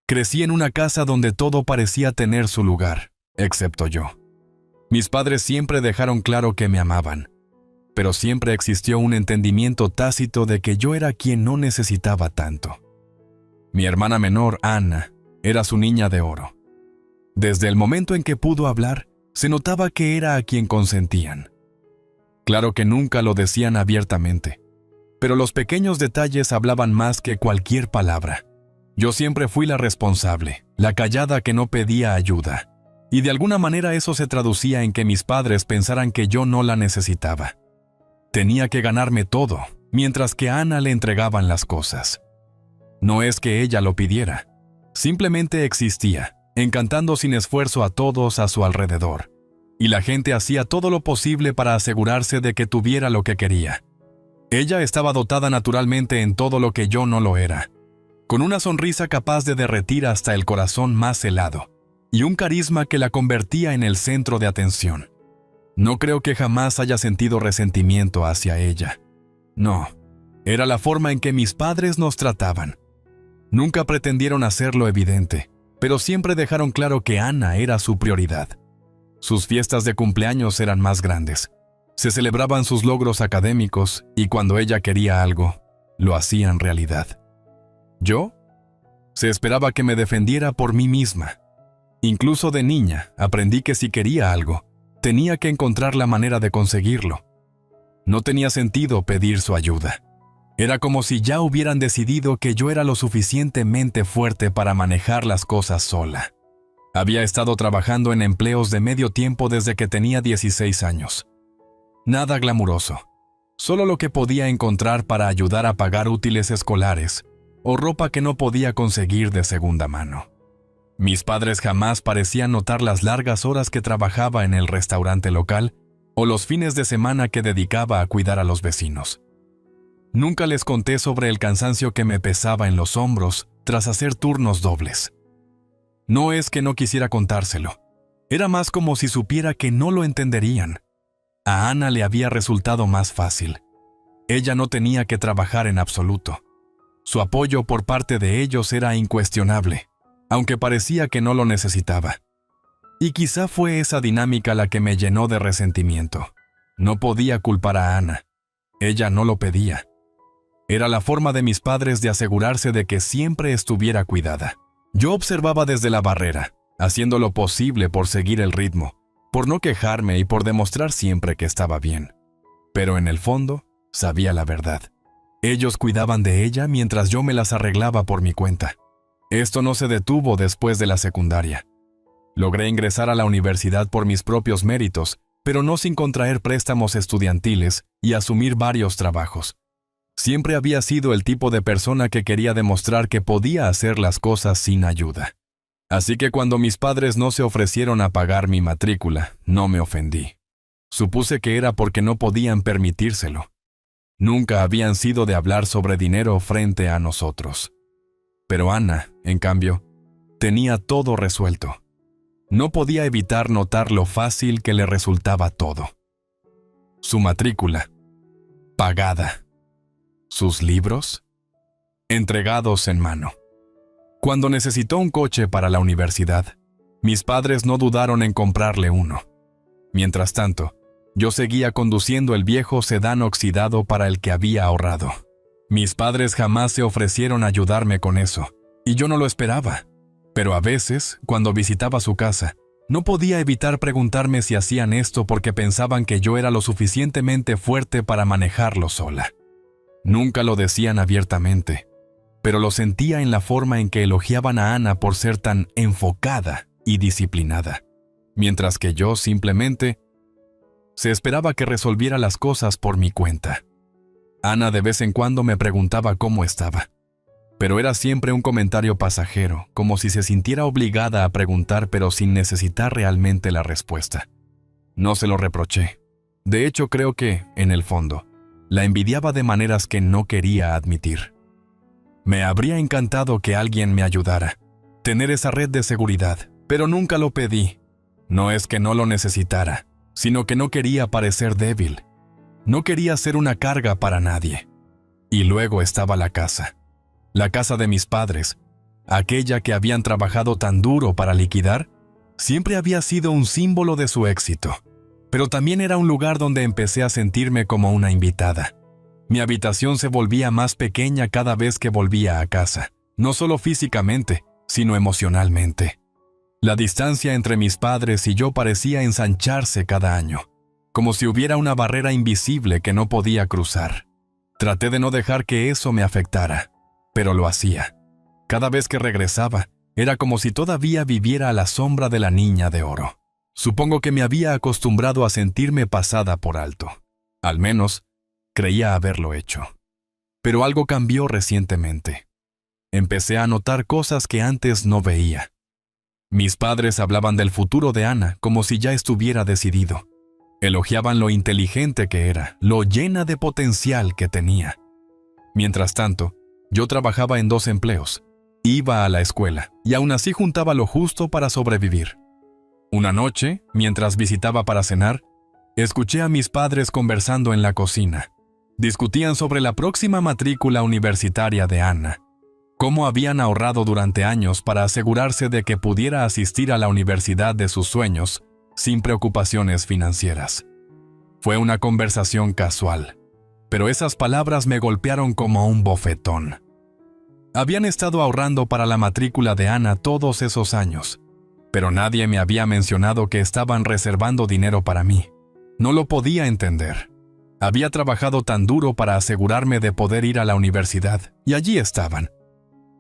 Crecí en una casa donde todo parecía tener su lugar, excepto yo. Mis padres siempre dejaron claro que me amaban, pero siempre existió un entendimiento tácito de que yo era quien no necesitaba tanto. Mi hermana menor, Anna, era su niña de oro. Desde el momento en que pudo hablar, se notaba que era a quien consentían. Claro que nunca lo decían abiertamente, pero los pequeños detalles hablaban más que cualquier palabra. Yo siempre fui la responsable, la callada que no pedía ayuda, y de alguna manera eso se traducía en que mis padres pensaran que yo no la necesitaba. Tenía que ganarme todo, mientras que a Anna le entregaban las cosas. No es que ella lo pidiera, simplemente existía, encantando sin esfuerzo a todos a su alrededor, y la gente hacía todo lo posible para asegurarse de que tuviera lo que quería. Ella estaba dotada naturalmente en todo lo que yo no lo era, con una sonrisa capaz de derretir hasta el corazón más helado, y un carisma que la convertía en el centro de atención. No creo que jamás haya sentido resentimiento hacia ella. No, era la forma en que mis padres nos trataban. Nunca pretendieron hacerlo evidente, pero siempre dejaron claro que Anna era su prioridad. Sus fiestas de cumpleaños eran más grandes. Se celebraban sus logros académicos y cuando ella quería algo, lo hacían realidad. ¿Yo? Se esperaba que me defendiera por mí misma. Incluso de niña aprendí que si quería algo, tenía que encontrar la manera de conseguirlo. No tenía sentido pedir su ayuda. Era como si ya hubieran decidido que yo era lo suficientemente fuerte para manejar las cosas sola. Había estado trabajando en empleos de medio tiempo desde que tenía 16 años. Nada glamuroso, solo lo que podía encontrar para ayudar a pagar útiles escolares o ropa que no podía conseguir de segunda mano. Mis padres jamás parecían notar las largas horas que trabajaba en el restaurante local o los fines de semana que dedicaba a cuidar a los vecinos. Nunca les conté sobre el cansancio que me pesaba en los hombros tras hacer turnos dobles. No es que no quisiera contárselo, era más como si supiera que no lo entenderían. A Anna le había resultado más fácil. Ella no tenía que trabajar en absoluto. Su apoyo por parte de ellos era incuestionable, aunque parecía que no lo necesitaba. Y quizá fue esa dinámica la que me llenó de resentimiento. No podía culpar a Anna. Ella no lo pedía. Era la forma de mis padres de asegurarse de que siempre estuviera cuidada. Yo observaba desde la barrera, haciendo lo posible por seguir el ritmo, por no quejarme y por demostrar siempre que estaba bien. Pero en el fondo, sabía la verdad. Ellos cuidaban de ella mientras yo me las arreglaba por mi cuenta. Esto no se detuvo después de la secundaria. Logré ingresar a la universidad por mis propios méritos, pero no sin contraer préstamos estudiantiles y asumir varios trabajos. Siempre había sido el tipo de persona que quería demostrar que podía hacer las cosas sin ayuda. Así que cuando mis padres no se ofrecieron a pagar mi matrícula, no me ofendí. Supuse que era porque no podían permitírselo. Nunca habían sido de hablar sobre dinero frente a nosotros. Pero Anna, en cambio, tenía todo resuelto. No podía evitar notar lo fácil que le resultaba todo. Su matrícula, pagada. Sus libros, entregados en mano. Cuando necesitó un coche para la universidad, mis padres no dudaron en comprarle uno. Mientras tanto, yo seguía conduciendo el viejo sedán oxidado para el que había ahorrado. Mis padres jamás se ofrecieron a ayudarme con eso, y yo no lo esperaba. Pero a veces, cuando visitaba su casa, no podía evitar preguntarme si hacían esto porque pensaban que yo era lo suficientemente fuerte para manejarlo sola. Nunca lo decían abiertamente, pero lo sentía en la forma en que elogiaban a Anna por ser tan enfocada y disciplinada, mientras que yo simplemente se esperaba que resolviera las cosas por mi cuenta. Anna de vez en cuando me preguntaba cómo estaba, pero era siempre un comentario pasajero, como si se sintiera obligada a preguntar pero sin necesitar realmente la respuesta. No se lo reproché. De hecho, creo que, en el fondo, la envidiaba de maneras que no quería admitir. Me habría encantado que alguien me ayudara, tener esa red de seguridad, pero nunca lo pedí. No es que no lo necesitara, sino que no quería parecer débil. No quería ser una carga para nadie. Y luego estaba la casa de mis padres, aquella que habían trabajado tan duro para liquidar, siempre había sido un símbolo de su éxito, pero también era un lugar donde empecé a sentirme como una invitada. Mi habitación se volvía más pequeña cada vez que volvía a casa, no solo físicamente, sino emocionalmente. La distancia entre mis padres y yo parecía ensancharse cada año, como si hubiera una barrera invisible que no podía cruzar. Traté de no dejar que eso me afectara, pero lo hacía. Cada vez que regresaba, era como si todavía viviera a la sombra de la niña de oro. Supongo que me había acostumbrado a sentirme pasada por alto. Al menos, creía haberlo hecho. Pero algo cambió recientemente. Empecé a notar cosas que antes no veía. Mis padres hablaban del futuro de Ana como si ya estuviera decidido. Elogiaban lo inteligente que era, lo llena de potencial que tenía. Mientras tanto, yo trabajaba en 2 empleos. Iba a la escuela y aún así juntaba lo justo para sobrevivir. Una noche, mientras visitaba para cenar, escuché a mis padres conversando en la cocina. Discutían sobre la próxima matrícula universitaria de Ana. Cómo habían ahorrado durante años para asegurarse de que pudiera asistir a la universidad de sus sueños sin preocupaciones financieras. Fue una conversación casual, pero esas palabras me golpearon como un bofetón. Habían estado ahorrando para la matrícula de Ana todos esos años, pero nadie me había mencionado que estaban reservando dinero para mí. No lo podía entender. Había trabajado tan duro para asegurarme de poder ir a la universidad, y allí estaban,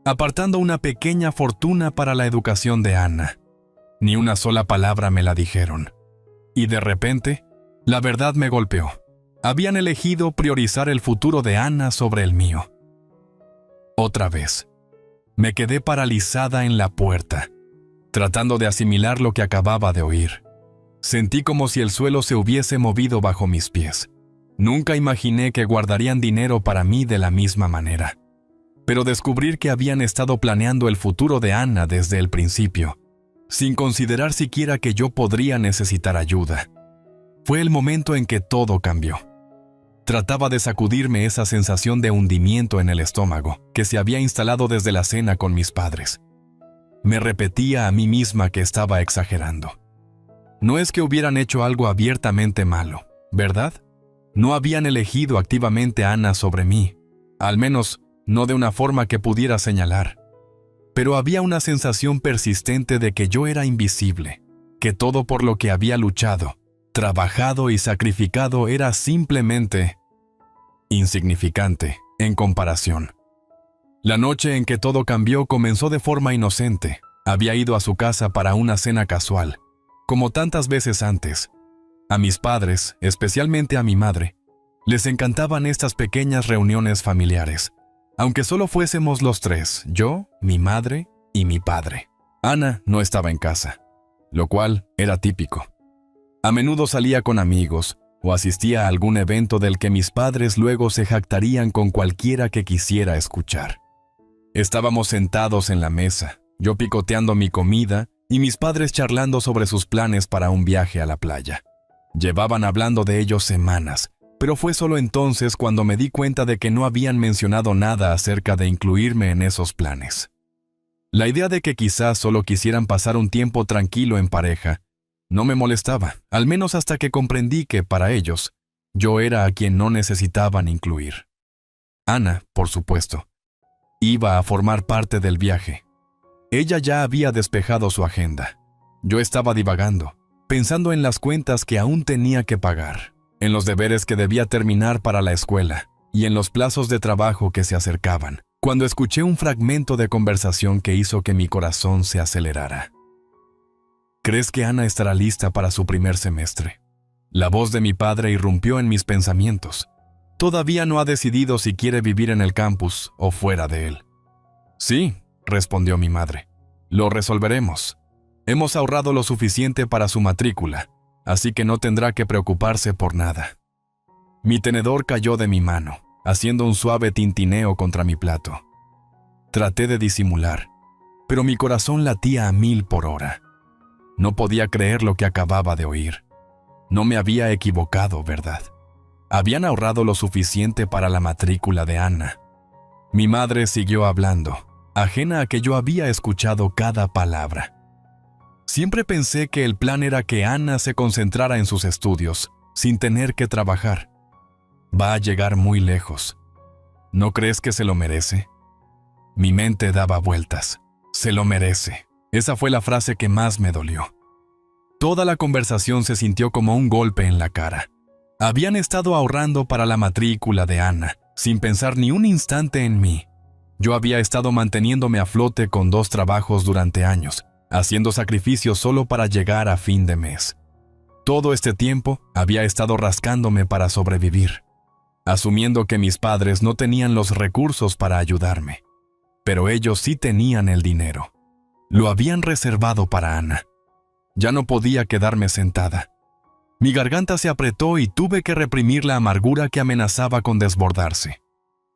apartando una pequeña fortuna para la educación de Ana. Ni una sola palabra me la dijeron. Y de repente, la verdad me golpeó. Habían elegido priorizar el futuro de Ana sobre el mío. Otra vez, me quedé paralizada en la puerta, tratando de asimilar lo que acababa de oír. Sentí como si el suelo se hubiese movido bajo mis pies. Nunca imaginé que guardarían dinero para mí de la misma manera. Pero descubrir que habían estado planeando el futuro de Ana desde el principio, sin considerar siquiera que yo podría necesitar ayuda, fue el momento en que todo cambió. Trataba de sacudirme esa sensación de hundimiento en el estómago que se había instalado desde la cena con mis padres. Me repetía a mí misma que estaba exagerando. No es que hubieran hecho algo abiertamente malo, ¿verdad? No habían elegido activamente a Ana sobre mí, al menos no de una forma que pudiera señalar. Pero había una sensación persistente de que yo era invisible, que todo por lo que había luchado, trabajado y sacrificado era simplemente insignificante en comparación. La noche en que todo cambió comenzó de forma inocente. Había ido a su casa para una cena casual, como tantas veces antes. A mis padres, especialmente a mi madre, les encantaban estas pequeñas reuniones familiares, aunque solo fuésemos los 3, yo, mi madre y mi padre. Ana no estaba en casa, lo cual era típico. A menudo salía con amigos o asistía a algún evento del que mis padres luego se jactarían con cualquiera que quisiera escuchar. Estábamos sentados en la mesa, yo picoteando mi comida y mis padres charlando sobre sus planes para un viaje a la playa. Llevaban hablando de ello semanas, pero fue solo entonces cuando me di cuenta de que no habían mencionado nada acerca de incluirme en esos planes. La idea de que quizás solo quisieran pasar un tiempo tranquilo en pareja no me molestaba, al menos hasta que comprendí que, para ellos, yo era a quien no necesitaban incluir. Ana, por supuesto, iba a formar parte del viaje. Ella ya había despejado su agenda. Yo estaba divagando, pensando en las cuentas que aún tenía que pagar, en los deberes que debía terminar para la escuela y en los plazos de trabajo que se acercaban, cuando escuché un fragmento de conversación que hizo que mi corazón se acelerara. ¿Crees que Ana estará lista para su primer semestre? La voz de mi padre irrumpió en mis pensamientos. Todavía no ha decidido si quiere vivir en el campus o fuera de él. Sí, respondió mi madre. Lo resolveremos. Hemos ahorrado lo suficiente para su matrícula, así que no tendrá que preocuparse por nada. Mi tenedor cayó de mi mano, haciendo un suave tintineo contra mi plato. Traté de disimular, pero mi corazón latía a 1000 por hora. No podía creer lo que acababa de oír. No me había equivocado, ¿verdad? Habían ahorrado lo suficiente para la matrícula de Ana. Mi madre siguió hablando. ajena a que yo había escuchado cada palabra. Siempre pensé que el plan era que Ana se concentrara en sus estudios, sin tener que trabajar. Va a llegar muy lejos. ¿No crees que se lo merece? Mi mente daba vueltas. Se lo merece. Esa fue la frase que más me dolió. Toda la conversación se sintió como un golpe en la cara. Habían estado ahorrando para la matrícula de Ana, sin pensar ni un instante en mí. Yo había estado manteniéndome a flote con 2 trabajos durante años, haciendo sacrificios solo para llegar a fin de mes. Todo este tiempo había estado rascándome para sobrevivir, asumiendo que mis padres no tenían los recursos para ayudarme. Pero ellos sí tenían el dinero. Lo habían reservado para Ana. Ya no podía quedarme sentada. Mi garganta se apretó y tuve que reprimir la amargura que amenazaba con desbordarse.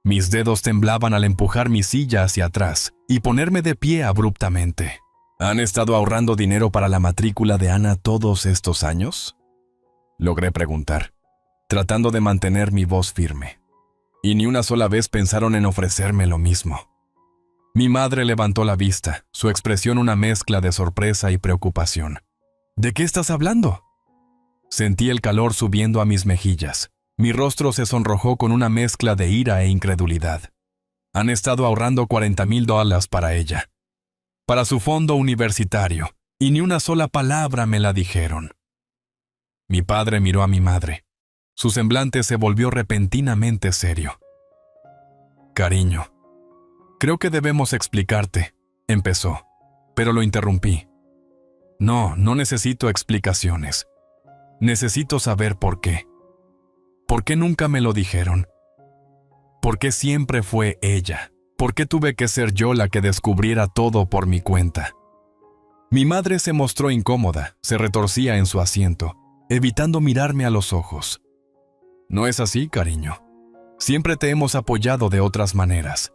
Mis dedos temblaban al empujar mi silla hacia atrás y ponerme de pie abruptamente. ¿Han estado ahorrando dinero para la matrícula de Ana todos estos años?, logré preguntar, tratando de mantener mi voz firme. Y ni una sola vez pensaron en ofrecerme lo mismo. Mi madre levantó la vista, su expresión una mezcla de sorpresa y preocupación. ¿De qué estás hablando? Sentí el calor subiendo a mis mejillas. Mi rostro se sonrojó con una mezcla de ira e incredulidad. Han estado ahorrando $40,000 para ella, para su fondo universitario, y ni una sola palabra me la dijeron. Mi padre miró a mi madre. Su semblante se volvió repentinamente serio. Cariño, creo que debemos explicarte, empezó, pero lo interrumpí. No necesito explicaciones. Necesito saber por qué. ¿Por qué nunca me lo dijeron? ¿Por qué siempre fue ella? ¿Por qué tuve que ser yo la que descubriera todo por mi cuenta? Mi madre se mostró incómoda, se retorcía en su asiento, evitando mirarme a los ojos. No es así, cariño. Siempre te hemos apoyado de otras maneras.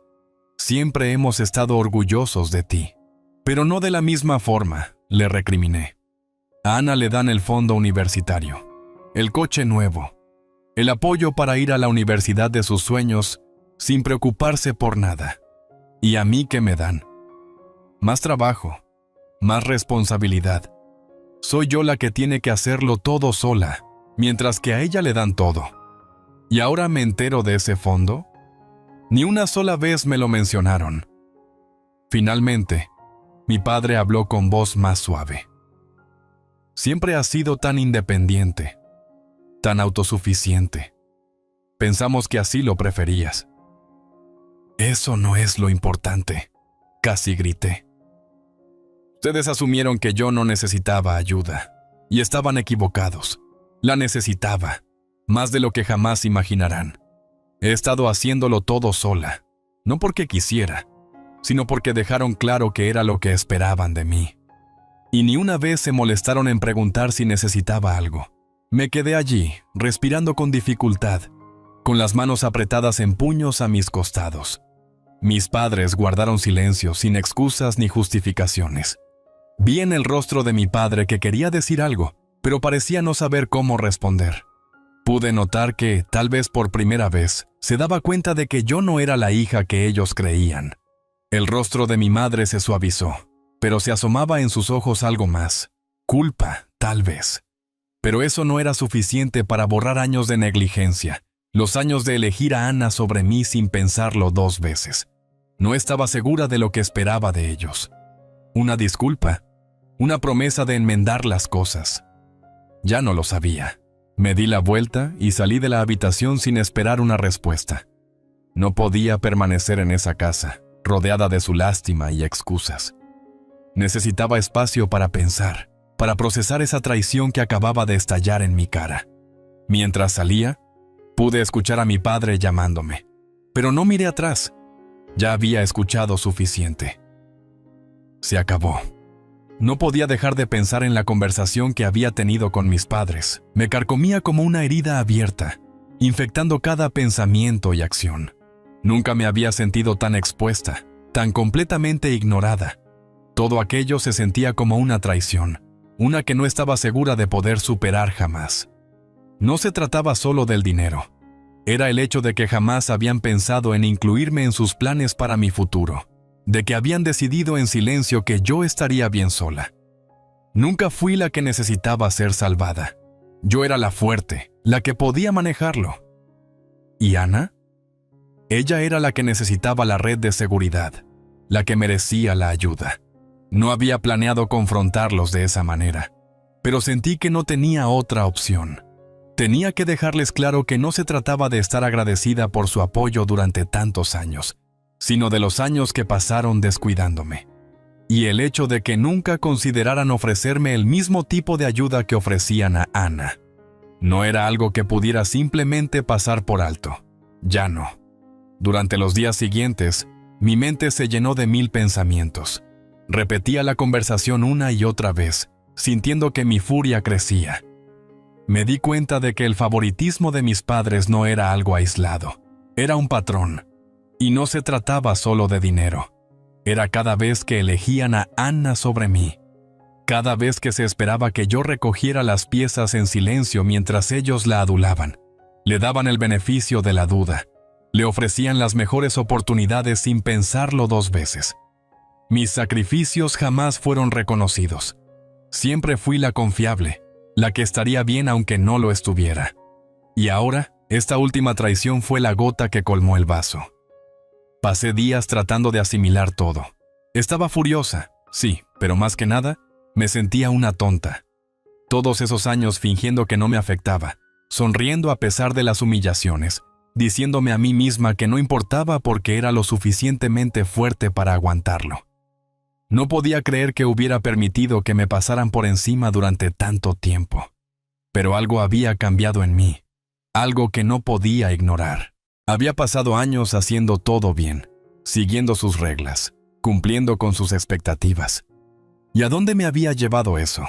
Siempre hemos estado orgullosos de ti. Pero no de la misma forma, le recriminé. A Ana le dan el fondo universitario, el coche nuevo, el apoyo para ir a la universidad de sus sueños sin preocuparse por nada. ¿Y a mí qué me dan? Más trabajo, más responsabilidad. Soy yo la que tiene que hacerlo todo sola, mientras que a ella le dan todo. ¿Y ahora me entero de ese fondo? Ni una sola vez me lo mencionaron. Finalmente, mi padre habló con voz más suave. Siempre has sido tan independiente, tan autosuficiente. Pensamos que así lo preferías. Eso no es lo importante, casi grité. Ustedes asumieron que yo no necesitaba ayuda, y estaban equivocados. La necesitaba, más de lo que jamás imaginarán. He estado haciéndolo todo sola, no porque quisiera, sino porque dejaron claro que era lo que esperaban de mí. Y ni una vez se molestaron en preguntar si necesitaba algo. Me quedé allí, respirando con dificultad, con las manos apretadas en puños a mis costados. Mis padres guardaron silencio, sin excusas ni justificaciones. Vi en el rostro de mi padre que quería decir algo, pero parecía no saber cómo responder. Pude notar que, tal vez por primera vez, se daba cuenta de que yo no era la hija que ellos creían. El rostro de mi madre se suavizó, pero se asomaba en sus ojos algo más. Culpa, tal vez. Pero eso no era suficiente para borrar años de negligencia, los años de elegir a Ana sobre mí sin pensarlo 2 veces. No estaba segura de lo que esperaba de ellos. Una disculpa, una promesa de enmendar las cosas. Ya no lo sabía. Me di la vuelta y salí de la habitación sin esperar una respuesta. No podía permanecer en esa casa, rodeada de su lástima y excusas. Necesitaba espacio para pensar, para procesar esa traición que acababa de estallar en mi cara. Mientras salía, pude escuchar a mi padre llamándome, pero no miré atrás. Ya había escuchado suficiente. Se acabó. No podía dejar de pensar en la conversación que había tenido con mis padres. Me carcomía como una herida abierta, infectando cada pensamiento y acción. Nunca me había sentido tan expuesta, tan completamente ignorada. Todo aquello se sentía como una traición, una que no estaba segura de poder superar jamás. No se trataba solo del dinero. Era el hecho de que jamás habían pensado en incluirme en sus planes para mi futuro. de que habían decidido en silencio que yo estaría bien sola. Nunca fui la que necesitaba ser salvada. Yo era la fuerte, la que podía manejarlo. ¿Y Ana? Ella era la que necesitaba la red de seguridad, la que merecía la ayuda. No había planeado confrontarlos de esa manera, pero sentí que no tenía otra opción. Tenía que dejarles claro que no se trataba de estar agradecida por su apoyo durante tantos años, sino de los años que pasaron descuidándome. Y el hecho de que nunca consideraran ofrecerme el mismo tipo de ayuda que ofrecían a Ana. No era algo que pudiera simplemente pasar por alto. Ya no. Durante los días siguientes, mi mente se llenó de 1000 pensamientos. Repetía la conversación una y otra vez, sintiendo que mi furia crecía. Me di cuenta de que el favoritismo de mis padres no era algo aislado. Era un patrón. Y no se trataba solo de dinero. Era cada vez que elegían a Ana sobre mí. Cada vez que se esperaba que yo recogiera las piezas en silencio mientras ellos la adulaban. Le daban el beneficio de la duda. Le ofrecían las mejores oportunidades sin pensarlo 2 veces. Mis sacrificios jamás fueron reconocidos. Siempre fui la confiable, la que estaría bien aunque no lo estuviera. Y ahora, esta última traición fue la gota que colmó el vaso. Pasé días tratando de asimilar todo. Estaba furiosa, sí, pero más que nada, me sentía una tonta. Todos esos años fingiendo que no me afectaba, sonriendo a pesar de las humillaciones, diciéndome a mí misma que no importaba porque era lo suficientemente fuerte para aguantarlo. No podía creer que hubiera permitido que me pasaran por encima durante tanto tiempo. Pero algo había cambiado en mí, algo que no podía ignorar. Había pasado años haciendo todo bien, siguiendo sus reglas, cumpliendo con sus expectativas. ¿Y a dónde me había llevado eso?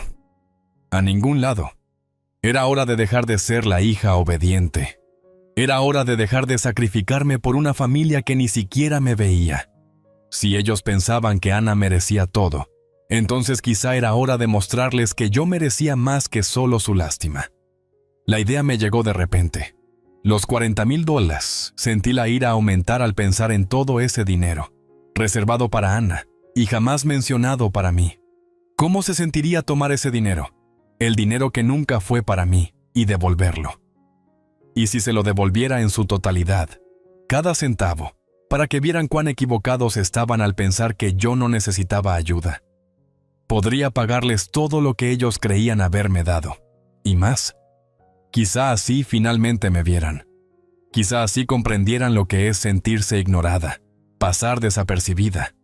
A ningún lado. Era hora de dejar de ser la hija obediente. Era hora de dejar de sacrificarme por una familia que ni siquiera me veía. Si ellos pensaban que Ana merecía todo, entonces quizá era hora de mostrarles que yo merecía más que solo su lástima. La idea me llegó de repente. Los $40,000, sentí la ira aumentar al pensar en todo ese dinero, reservado para Ana y jamás mencionado para mí. ¿Cómo se sentiría tomar ese dinero? El dinero que nunca fue para mí, y devolverlo. Y si se lo devolviera en su totalidad, cada centavo, para que vieran cuán equivocados estaban al pensar que yo no necesitaba ayuda. Podría pagarles todo lo que ellos creían haberme dado, y más. Quizá así finalmente me vieran. Quizá así comprendieran lo que es sentirse ignorada, pasar desapercibida.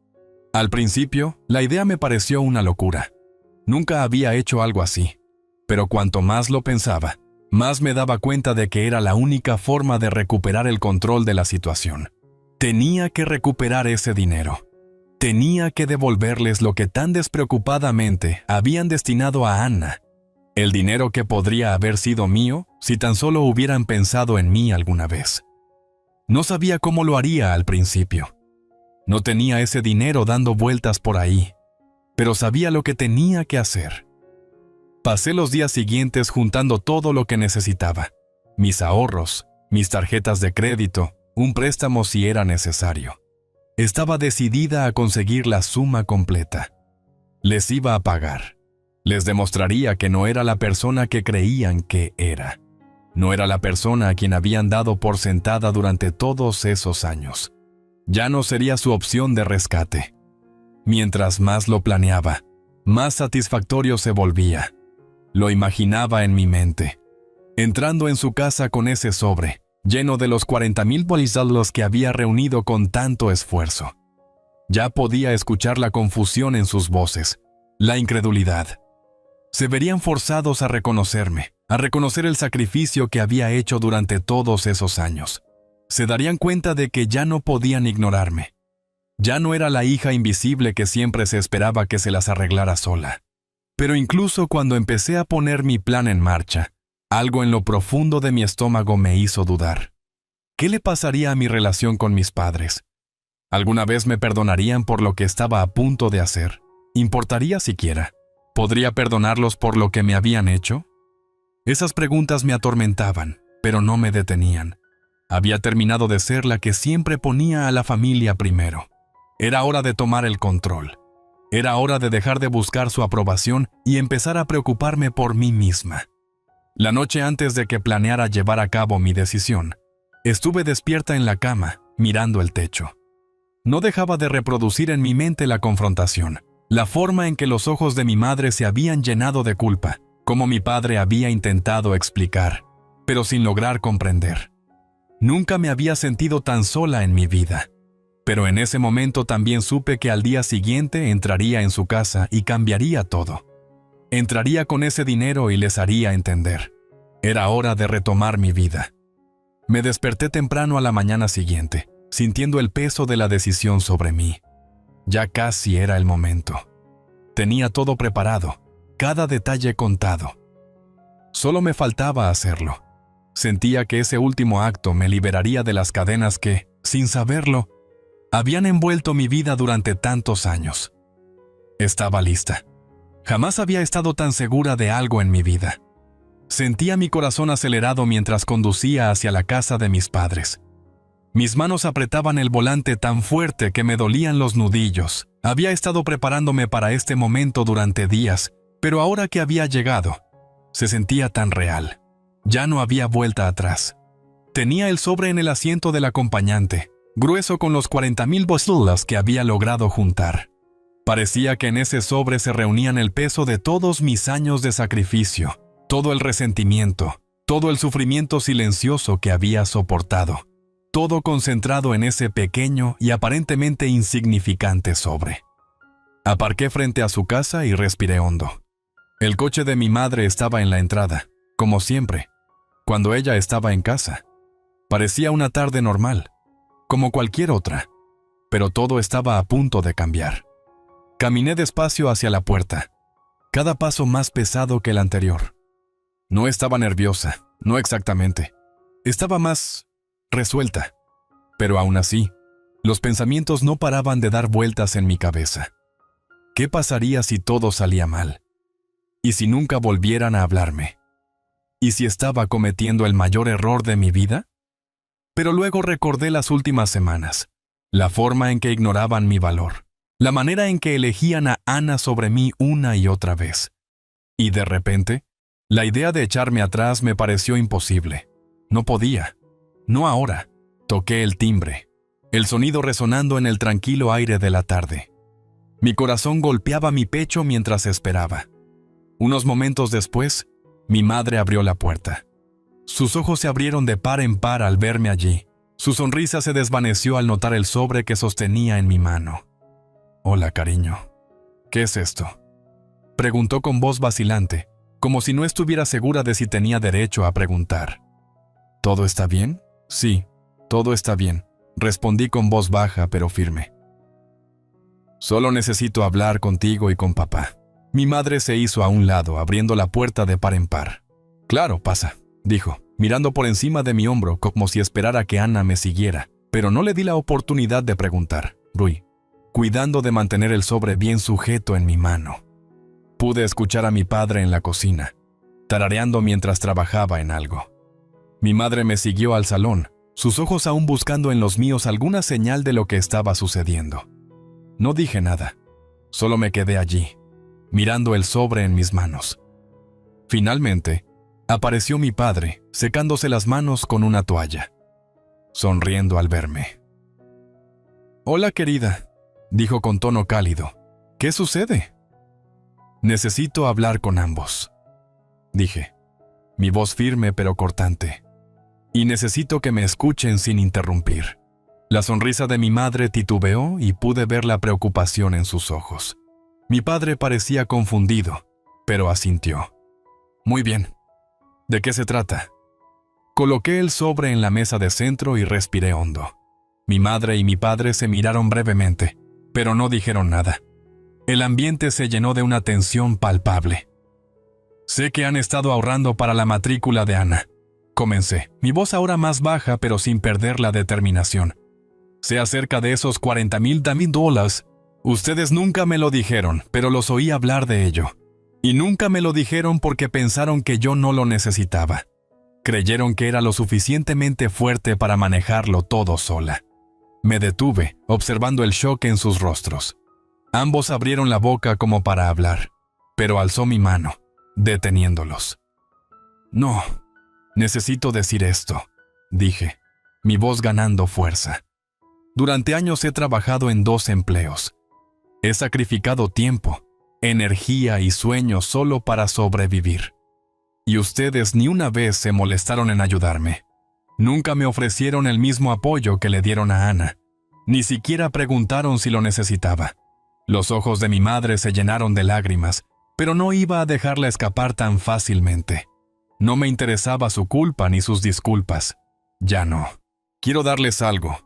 Al principio, la idea me pareció una locura. Nunca había hecho algo así, pero cuanto más lo pensaba, más me daba cuenta de que era la única forma de recuperar el control de la situación. Tenía que recuperar ese dinero. Tenía que devolverles lo que tan despreocupadamente habían destinado a Ana. El dinero que podría haber sido mío si tan solo hubieran pensado en mí alguna vez. No sabía cómo lo haría al principio. No tenía ese dinero dando vueltas por ahí, pero sabía lo que tenía que hacer. Pasé los días siguientes juntando todo lo que necesitaba. Mis ahorros, mis tarjetas de crédito, un préstamo si era necesario. Estaba decidida a conseguir la suma completa. Les iba a pagar. Les demostraría que no era la persona que creían que era. No era la persona a quien habían dado por sentada durante todos esos años. Ya no sería su opción de rescate. Mientras más lo planeaba, más satisfactorio se volvía. Lo imaginaba en mi mente, entrando en su casa con ese sobre, lleno de los $40,000 que había reunido con tanto esfuerzo. Ya podía escuchar la confusión en sus voces, la incredulidad. Se verían forzados a reconocerme, a reconocer el sacrificio que había hecho durante todos esos años. Se darían cuenta de que ya no podían ignorarme. Ya no era la hija invisible que siempre se esperaba que se las arreglara sola. Pero incluso cuando empecé a poner mi plan en marcha, algo en lo profundo de mi estómago me hizo dudar. ¿Qué le pasaría a mi relación con mis padres? ¿Alguna vez me perdonarían por lo que estaba a punto de hacer? ¿Importaría siquiera? ¿Podría perdonarlos por lo que me habían hecho? Esas preguntas me atormentaban, pero no me detenían. Había terminado de ser la que siempre ponía a la familia primero. Era hora de tomar el control. Era hora de dejar de buscar su aprobación y empezar a preocuparme por mí misma. La noche antes de que planeara llevar a cabo mi decisión, estuve despierta en la cama, mirando el techo. No dejaba de reproducir en mi mente la confrontación, la forma en que los ojos de mi madre se habían llenado de culpa, como mi padre había intentado explicar, pero sin lograr comprender. Nunca me había sentido tan sola en mi vida. Pero en ese momento también supe que al día siguiente entraría en su casa y cambiaría todo. Entraría con ese dinero y les haría entender. Era hora de retomar mi vida. Me desperté temprano a la mañana siguiente, sintiendo el peso de la decisión sobre mí. Ya casi era el momento. Tenía todo preparado, cada detalle contado. Solo me faltaba hacerlo. Sentía que ese último acto me liberaría de las cadenas que, sin saberlo, habían envuelto mi vida durante tantos años. Estaba lista. Jamás había estado tan segura de algo en mi vida. Sentía mi corazón acelerado mientras conducía hacia la casa de mis padres. Mis manos apretaban el volante tan fuerte que me dolían los nudillos. Había estado preparándome para este momento durante días, pero ahora que había llegado, se sentía tan real. Ya no había vuelta atrás. Tenía el sobre en el asiento del acompañante, grueso con los 40,000 bosulas que había logrado juntar. Parecía que en ese sobre se reunían el peso de todos mis años de sacrificio, todo el resentimiento, todo el sufrimiento silencioso que había soportado, todo concentrado en ese pequeño y aparentemente insignificante sobre. Aparqué frente a su casa y respiré hondo. El coche de mi madre estaba en la entrada, como siempre, cuando ella estaba en casa. Parecía una tarde normal, como cualquier otra, pero todo estaba a punto de cambiar. Caminé despacio hacia la puerta, cada paso más pesado que el anterior. No estaba nerviosa, no exactamente. Estaba más resuelta, pero aún así, los pensamientos no paraban de dar vueltas en mi cabeza. ¿Qué pasaría si todo salía mal? ¿Y si nunca volvieran a hablarme? ¿Y si estaba cometiendo el mayor error de mi vida? Pero luego recordé las últimas semanas, la forma en que ignoraban mi valor, la manera en que elegían a Ana sobre mí una y otra vez. Y de repente, la idea de echarme atrás me pareció imposible. No podía. No ahora. Toqué el timbre, el sonido resonando en el tranquilo aire de la tarde. Mi corazón golpeaba mi pecho mientras esperaba. Unos momentos después, mi madre abrió la puerta. Sus ojos se abrieron de par en par al verme allí. Su sonrisa se desvaneció al notar el sobre que sostenía en mi mano. «Hola, cariño. ¿Qué es esto?», preguntó con voz vacilante, como si no estuviera segura de si tenía derecho a preguntar. «¿Todo está bien?». «Sí, todo está bien», respondí con voz baja pero firme. «Solo necesito hablar contigo y con papá». Mi madre se hizo a un lado, abriendo la puerta de par en par. «Claro, pasa», dijo, mirando por encima de mi hombro como si esperara que Ana me siguiera, pero no le di la oportunidad de preguntar. Rui, cuidando de mantener el sobre bien sujeto en mi mano. Pude escuchar a mi padre en la cocina, tarareando mientras trabajaba en algo. Mi madre me siguió al salón, sus ojos aún buscando en los míos alguna señal de lo que estaba sucediendo. No dije nada, solo me quedé allí, mirando el sobre en mis manos. Finalmente, apareció mi padre, secándose las manos con una toalla, sonriendo al verme. «Hola, querida», dijo con tono cálido. «¿Qué sucede?». «Necesito hablar con ambos», dije, mi voz firme pero cortante. «Y necesito que me escuchen sin interrumpir». La sonrisa de mi madre titubeó y pude ver la preocupación en sus ojos. Mi padre parecía confundido, pero asintió. «Muy bien. ¿De qué se trata?». Coloqué el sobre en la mesa de centro y respiré hondo. Mi madre y mi padre se miraron brevemente, pero no dijeron nada. El ambiente se llenó de una tensión palpable. «Sé que han estado ahorrando para la matrícula de Ana», comencé, mi voz ahora más baja pero sin perder la determinación. «Sé acerca de esos $40,000. Ustedes nunca me lo dijeron, pero los oí hablar de ello. Y nunca me lo dijeron porque pensaron que yo no lo necesitaba. Creyeron que era lo suficientemente fuerte para manejarlo todo sola. Me detuve, observando el shock en sus rostros. Ambos abrieron la boca como para hablar, pero alzó mi mano, deteniéndolos. No, necesito decir esto, dije, mi voz ganando fuerza. Durante años he trabajado en 2 empleos. He sacrificado tiempo, energía y sueños solo para sobrevivir. Y ustedes ni una vez se molestaron en ayudarme. Nunca me ofrecieron el mismo apoyo que le dieron a Ana. Ni siquiera preguntaron si lo necesitaba. Los ojos de mi madre se llenaron de lágrimas, pero no iba a dejarla escapar tan fácilmente. No me interesaba su culpa ni sus disculpas. Ya no. Quiero darles algo.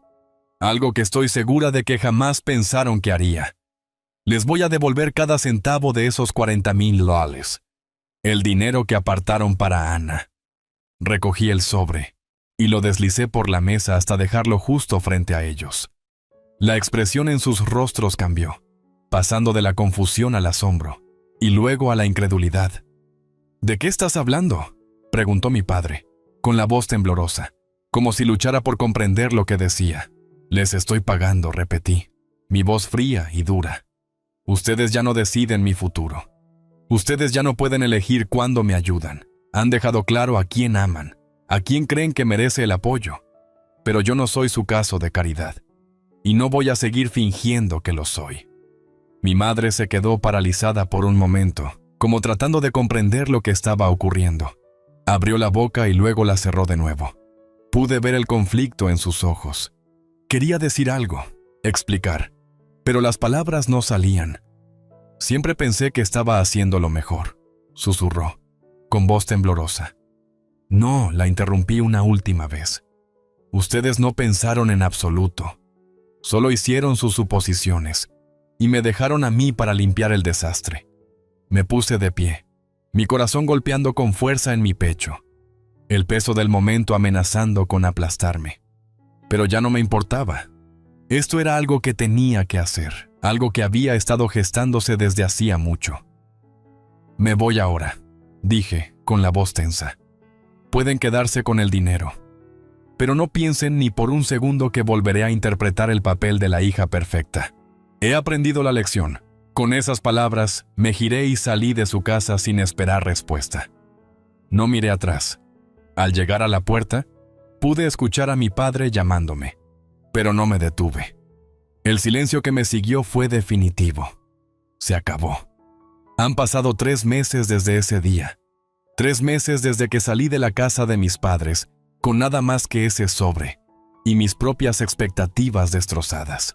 Algo que estoy segura de que jamás pensaron que haría. Les voy a devolver cada centavo de esos $40,000. El dinero que apartaron para Ana. Recogí el sobre y lo deslicé por la mesa hasta dejarlo justo frente a ellos. La expresión en sus rostros cambió, pasando de la confusión al asombro y luego a la incredulidad. ¿De qué estás hablando?, preguntó mi padre, con la voz temblorosa, como si luchara por comprender lo que decía. Les estoy pagando, repetí, mi voz fría y dura. Ustedes ya no deciden mi futuro. Ustedes ya no pueden elegir cuándo me ayudan. Han dejado claro a quién aman, a quién creen que merece el apoyo. Pero yo no soy su caso de caridad. Y no voy a seguir fingiendo que lo soy. Mi madre se quedó paralizada por un momento, como tratando de comprender lo que estaba ocurriendo. Abrió la boca y luego la cerró de nuevo. Pude ver el conflicto en sus ojos. Quería decir algo, explicar, pero las palabras no salían. Siempre pensé que estaba haciendo lo mejor, susurró, con voz temblorosa. No, la interrumpí una última vez. Ustedes no pensaron en absoluto. Solo hicieron sus suposiciones y me dejaron a mí para limpiar el desastre. Me puse de pie, mi corazón golpeando con fuerza en mi pecho, el peso del momento amenazando con aplastarme. Pero ya no me importaba. Esto era algo que tenía que hacer, algo que había estado gestándose desde hacía mucho. Me voy ahora, dije, con la voz tensa. Pueden quedarse con el dinero. Pero no piensen ni por un segundo que volveré a interpretar el papel de la hija perfecta. He aprendido la lección. Con esas palabras, me giré y salí de su casa sin esperar respuesta. No miré atrás. Al llegar a la puerta, pude escuchar a mi padre llamándome, pero no me detuve. El silencio que me siguió fue definitivo. Se acabó. Han pasado 3 meses desde ese día. 3 meses desde que salí de la casa de mis padres, con nada más que ese sobre, y mis propias expectativas destrozadas.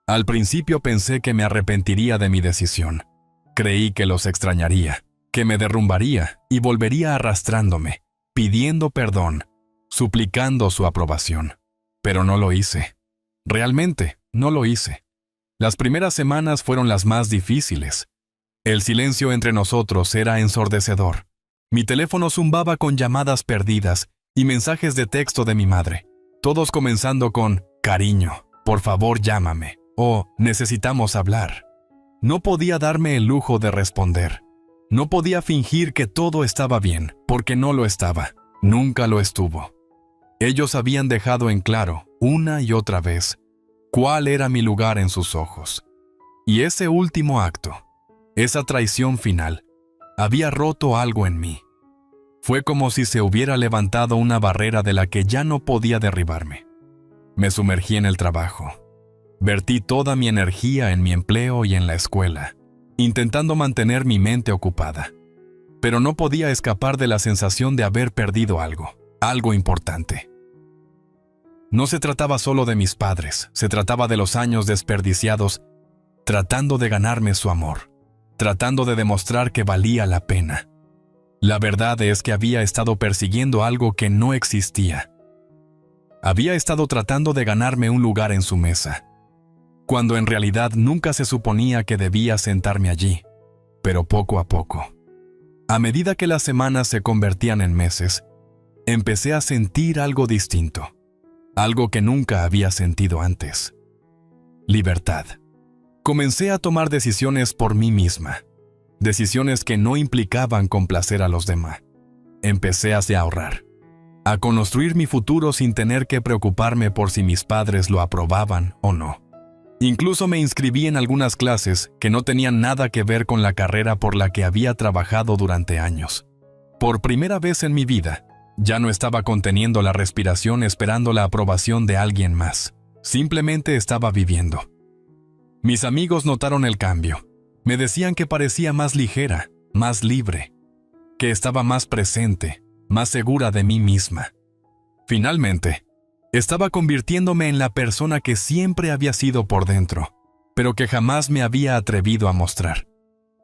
Al principio pensé que me arrepentiría de mi decisión. Creí que los extrañaría, que me derrumbaría y volvería arrastrándome, pidiendo perdón, suplicando su aprobación. Pero no lo hice. Realmente, no lo hice. Las primeras semanas fueron las más difíciles. El silencio entre nosotros era ensordecedor. Mi teléfono zumbaba con llamadas perdidas y mensajes de texto de mi madre, todos comenzando con «Cariño, por favor llámame» o «Necesitamos hablar». No podía darme el lujo de responder. No podía fingir que todo estaba bien, porque no lo estaba. Nunca lo estuvo. Ellos habían dejado en claro, una y otra vez, cuál era mi lugar en sus ojos. Y ese último acto, esa traición final, había roto algo en mí. Fue como si se hubiera levantado una barrera de la que ya no podía derribarme. Me sumergí en el trabajo. Vertí toda mi energía en mi empleo y en la escuela, intentando mantener mi mente ocupada. Pero no podía escapar de la sensación de haber perdido algo importante. No se trataba solo de mis padres, se trataba de los años desperdiciados, tratando de ganarme su amor, tratando de demostrar que valía la pena. La verdad es que había estado persiguiendo algo que no existía. Había estado tratando de ganarme un lugar en su mesa, cuando en realidad nunca se suponía que debía sentarme allí, pero poco a poco. A medida que las semanas se convertían en meses, empecé a sentir algo distinto, algo que nunca había sentido antes. Libertad. Comencé a tomar decisiones por mí misma. Decisiones que no implicaban complacer a los demás. Empecé a ahorrar. a construir mi futuro sin tener que preocuparme por si mis padres lo aprobaban o no. Incluso me inscribí en algunas clases que no tenían nada que ver con la carrera por la que había trabajado durante años. Por primera vez en mi vida, ya no estaba conteniendo la respiración esperando la aprobación de alguien más. Simplemente estaba viviendo. Mis amigos notaron el cambio. Me decían que parecía más ligera, más libre, que estaba más presente, más segura de mí misma. Finalmente, estaba convirtiéndome en la persona que siempre había sido por dentro, pero que jamás me había atrevido a mostrar.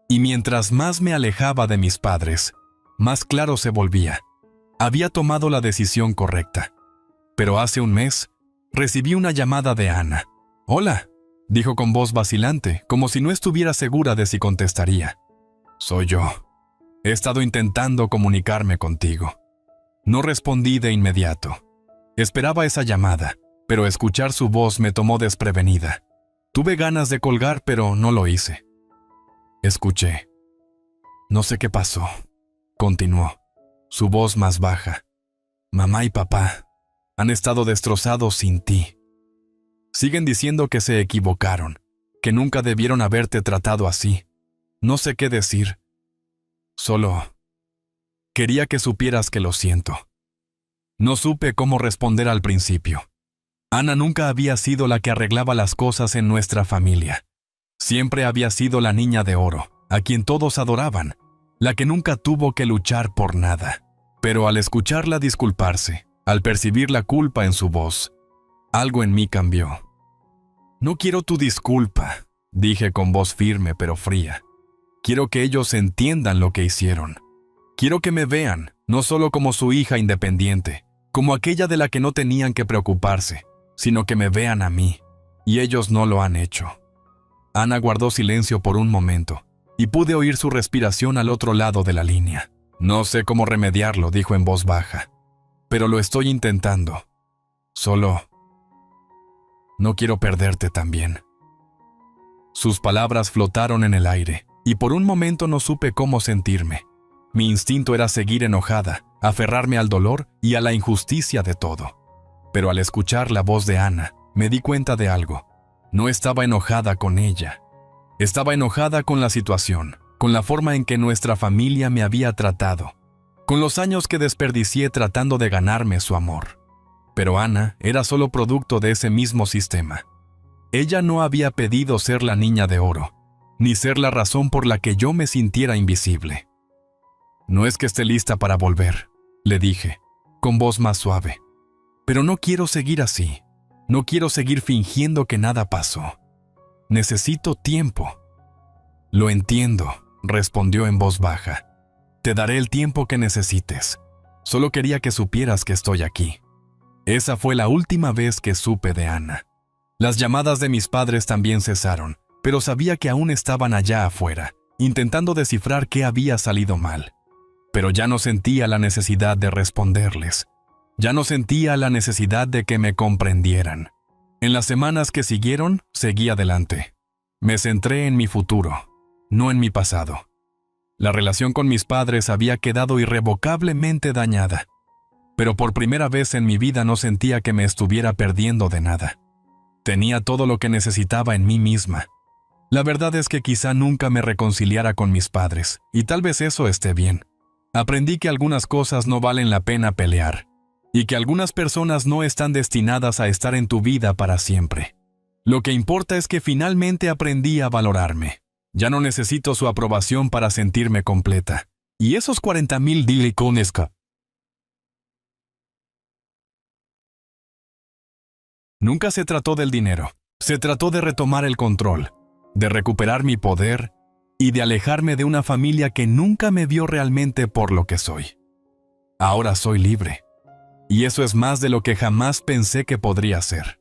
Y mientras más me alejaba de mis padres, más claro se volvía. Había tomado la decisión correcta. Pero hace un mes, recibí una llamada de Ana. «Hola», dijo con voz vacilante, como si no estuviera segura de si contestaría. «Soy yo. He estado intentando comunicarme contigo». No respondí de inmediato. Esperaba esa llamada, pero escuchar su voz me tomó desprevenida. Tuve ganas de colgar, pero no lo hice. Escuché. «No sé qué pasó», continuó, su voz más baja. «Mamá y papá han estado destrozados sin ti. Siguen diciendo que se equivocaron, que nunca debieron haberte tratado así. No sé qué decir. Solo quería que supieras que lo siento». No supe cómo responder al principio. Ana nunca había sido la que arreglaba las cosas en nuestra familia. Siempre había sido la niña de oro, a quien todos adoraban, la que nunca tuvo que luchar por nada. Pero al escucharla disculparse, al percibir la culpa en su voz, algo en mí cambió. «No quiero tu disculpa», dije con voz firme pero fría. «Quiero que ellos entiendan lo que hicieron. Quiero que me vean, no solo como su hija independiente, como aquella de la que no tenían que preocuparse, sino que me vean a mí, y ellos no lo han hecho». Ana guardó silencio por un momento, y pude oír su respiración al otro lado de la línea. «No sé cómo remediarlo», dijo en voz baja, «pero lo estoy intentando. Solo no quiero perderte también». Sus palabras flotaron en el aire, y por un momento no supe cómo sentirme. Mi instinto era seguir enojada, aferrarme al dolor y a la injusticia de todo. Pero al escuchar la voz de Ana, me di cuenta de algo. No estaba enojada con ella. Estaba enojada con la situación, con la forma en que nuestra familia me había tratado, con los años que desperdicié tratando de ganarme su amor. Pero Ana era solo producto de ese mismo sistema. Ella no había pedido ser la niña de oro, ni ser la razón por la que yo me sintiera invisible. «No es que esté lista para volver», le dije, con voz más suave. «Pero no quiero seguir así. No quiero seguir fingiendo que nada pasó. Necesito tiempo». «Lo entiendo», respondió en voz baja. «Te daré el tiempo que necesites. Solo quería que supieras que estoy aquí». Esa fue la última vez que supe de Ana. Las llamadas de mis padres también cesaron, pero sabía que aún estaban allá afuera, intentando descifrar qué había salido mal. Pero ya no sentía la necesidad de responderles. Ya no sentía la necesidad de que me comprendieran. En las semanas que siguieron, seguí adelante. Me centré en mi futuro, no en mi pasado. La relación con mis padres había quedado irrevocablemente dañada, pero por primera vez en mi vida no sentía que me estuviera perdiendo de nada. Tenía todo lo que necesitaba en mí misma. La verdad es que quizá nunca me reconciliara con mis padres, y tal vez eso esté bien. Aprendí que algunas cosas no valen la pena pelear, y que algunas personas no están destinadas a estar en tu vida para siempre. Lo que importa es que finalmente aprendí a valorarme. Ya no necesito su aprobación para sentirme completa. Y esos 40,000 dilicones. Nunca se trató del dinero. Se trató de retomar el control, de recuperar mi poder y de alejarme de una familia que nunca me vio realmente por lo que soy. Ahora soy libre. Y eso es más de lo que jamás pensé que podría ser.